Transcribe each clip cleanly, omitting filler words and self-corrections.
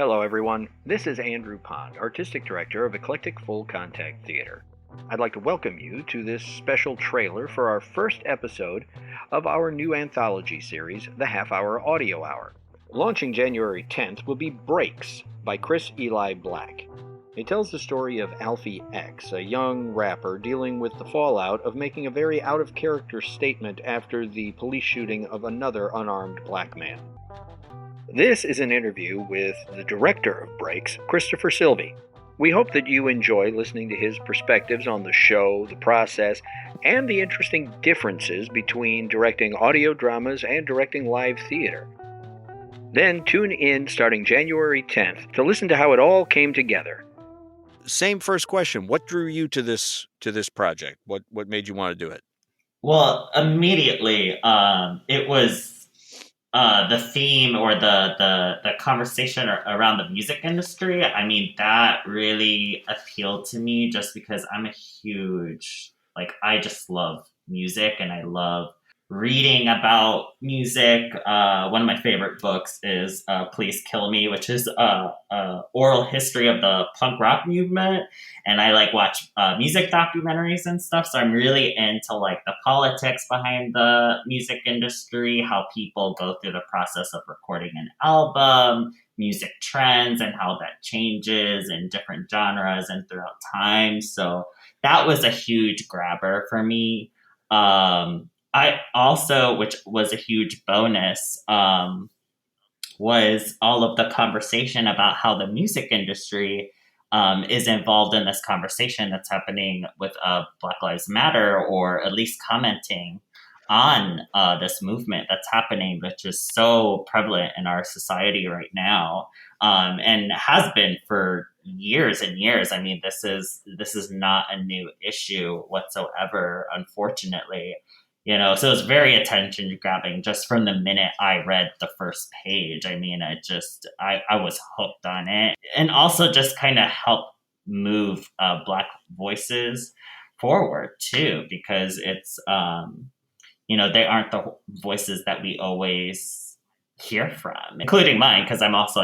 Hello, everyone. This is Andrew Pond, Artistic Director of Eclectic Full Contact Theater. I'd like to welcome you to this special trailer for our first episode of our new anthology series, The Half Hour Audio Hour. Launching January 10th will be Breakz by Cris Eli Blak. It tells the story of Alfie X, a young rapper dealing with the fallout of making a very out-of-character statement after the police shooting of another unarmed black man. This is an interview with the director of Breakz, Sylvie. We hope that you enjoy listening to his perspectives on the show, the process, and the interesting differences between directing audio dramas and directing live theater. Then tune in starting January 10th to listen to how it all came together. Same first question. What drew you to this project? What made you want to do it? Well, immediately, it was the theme or the conversation around the music industry. I mean, that really appealed to me just because I'm a huge, I just love music and I love reading about music. One of my favorite books is Please Kill Me, which is a oral history of the punk rock movement. And I watch music documentaries and stuff. So I'm really into the politics behind the music industry, how people go through the process of recording an album, music trends, and how that changes in different genres and throughout time. So that was a huge grabber for me. I also, which was a huge bonus, was all of the conversation about how the music industry is involved in this conversation that's happening with Black Lives Matter, or at least commenting on this movement that's happening, which is so prevalent in our society right now, and has been for years and years. I mean, this is not a new issue whatsoever, unfortunately. So it was very attention grabbing just from the minute I read the first page. I mean, I was hooked on it, and also just kind of help move Black voices forward too, because it's, they aren't the voices that we always hear from, including mine, because I'm also,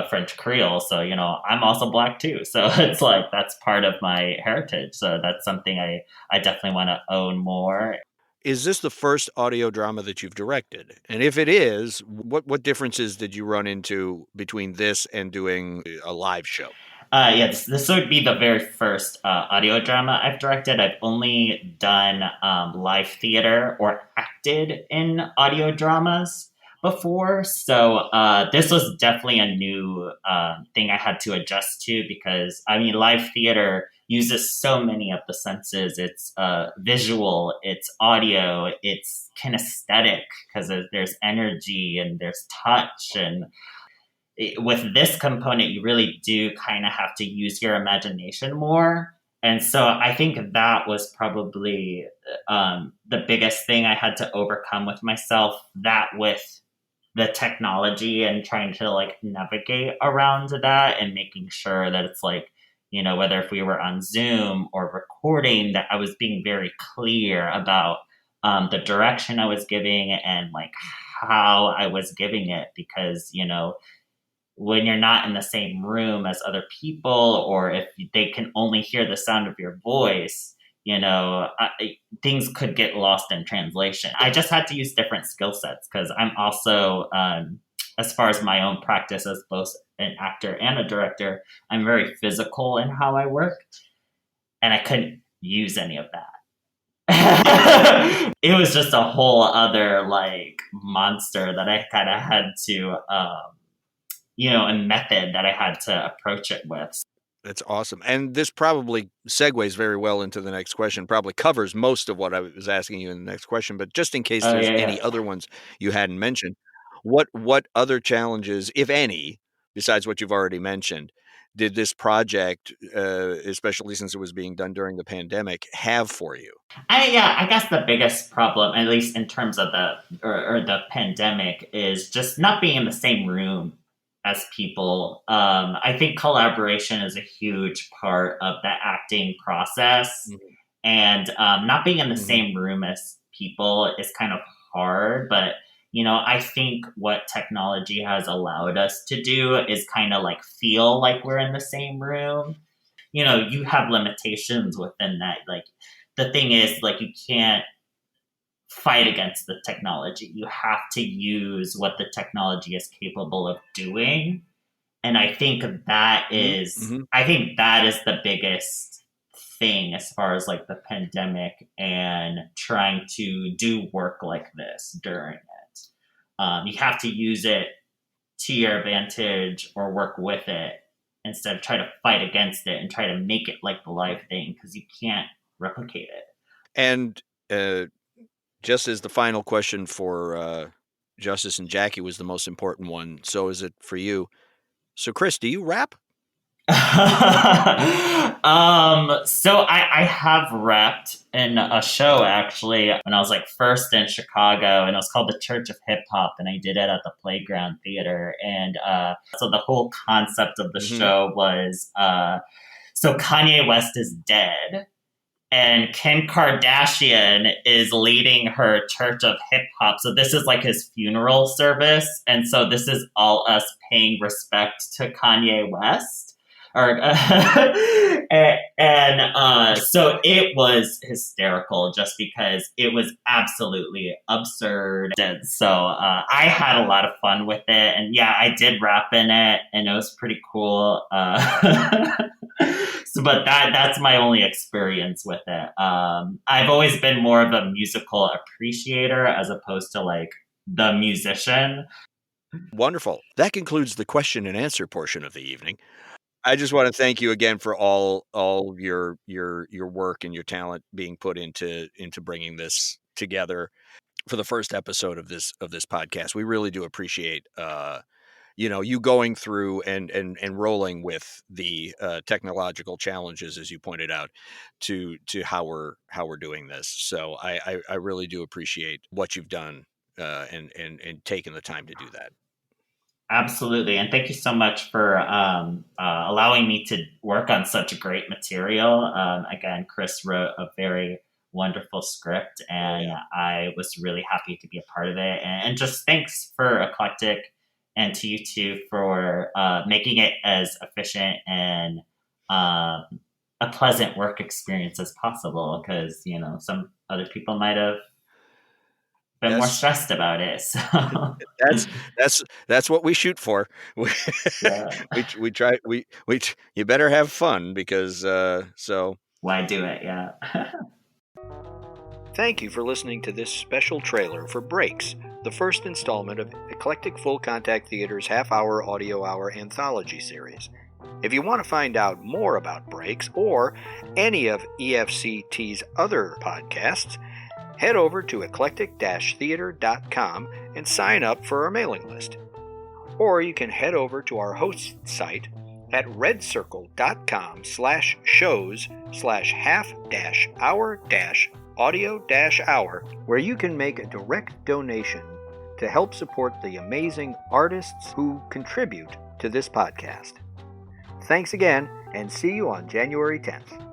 French Creole. So, I'm also Black too. So it's that's part of my heritage. So that's something I definitely want to own more. Is this the first audio drama that you've directed? And if it is, what differences did you run into between this and doing a live show? Yes, this would be the very first audio drama I've directed. I've only done live theater or acted in audio dramas before. So this was definitely a new thing I had to adjust to, because, I mean, live theater uses so many of the senses. It's visual, it's audio, it's kinesthetic, because there's energy and there's touch. And with this component, you really do kind of have to use your imagination more. And so I think that was probably the biggest thing I had to overcome with myself, that with the technology and trying to navigate around that and making sure that it's whether if we were on Zoom or recording, that I was being very clear about the direction I was giving and how I was giving it, because, when you're not in the same room as other people, or if they can only hear the sound of your voice, things could get lost in translation. I just had to use different skill sets, because I'm also, as far as my own practice as both an actor and a director, I'm very physical in how I work, and I couldn't use any of that. It was just a whole other monster that I kind of had to, a method that I had to approach it with. That's awesome. And this probably segues very well into the next question, probably covers most of what I was asking you in the next question, but just in case there's any other ones you hadn't mentioned, what other challenges, if any, besides what you've already mentioned, did this project, especially since it was being done during the pandemic, have for you? I guess the biggest problem, at least in terms of the pandemic, is just not being in the same room as people. I think collaboration is a huge part of the acting process. Mm-hmm. And not being in the same room as people is kind of hard, but I think what technology has allowed us to do is kind of like feel like we're in the same room. You have limitations within that. Like, the thing is, like, you can't fight against the technology. You have to use what the technology is capable of doing. And I think that is, Mm-hmm. I think that is the biggest thing as far as like the pandemic and trying to do work like this during it. You have to use it to your advantage or work with it instead of try to fight against it and try to make it like the live thing, because you can't replicate it. And just as the final question for Justice and Jackie was the most important one, so is it for you. So, Cris, do you rap? So I have rapped in a show actually when I was like first in Chicago, and it was called the Church of Hip Hop, and I did it at the Playground Theater. And so the whole concept of the show was so Kanye West is dead, and Kim Kardashian is leading her Church of Hip Hop. So this is like his funeral service, and so this is all us paying respect to Kanye West. So it was hysterical just because it was absolutely absurd. And so I had a lot of fun with it, and yeah, I did rap in it, and it was pretty cool. But that's my only experience with it. I've always been more of a musical appreciator as opposed to like the musician. Wonderful. That concludes the question and answer portion of the evening. I just want to thank you again for all your work and your talent being put into bringing this together for the first episode of this podcast. We really do appreciate you going through and rolling with the technological challenges, as you pointed out, to how we're doing this. So I really do appreciate what you've done and taking the time to do that. Absolutely. And thank you so much for allowing me to work on such great material. Again, Cris wrote a very wonderful script, and I was really happy to be a part of it. And just thanks for Eclectic and to you two for making it as efficient and a pleasant work experience as possible, because, some other people might have been more stressed about it. So that's what we shoot for. We try. You better have fun, because so why do it? Yeah. Thank you for listening to this special trailer for Breakz, the first installment of Eclectic Full Contact Theater's half-hour audio hour anthology series. If you want to find out more about Breakz or any of EFCT's other podcasts, head over to eclectic-theater.com and sign up for our mailing list. Or you can head over to our host site at redcircle.com/shows/half-hour-audio-hour, where you can make a direct donation to help support the amazing artists who contribute to this podcast. Thanks again, and see you on January 10th.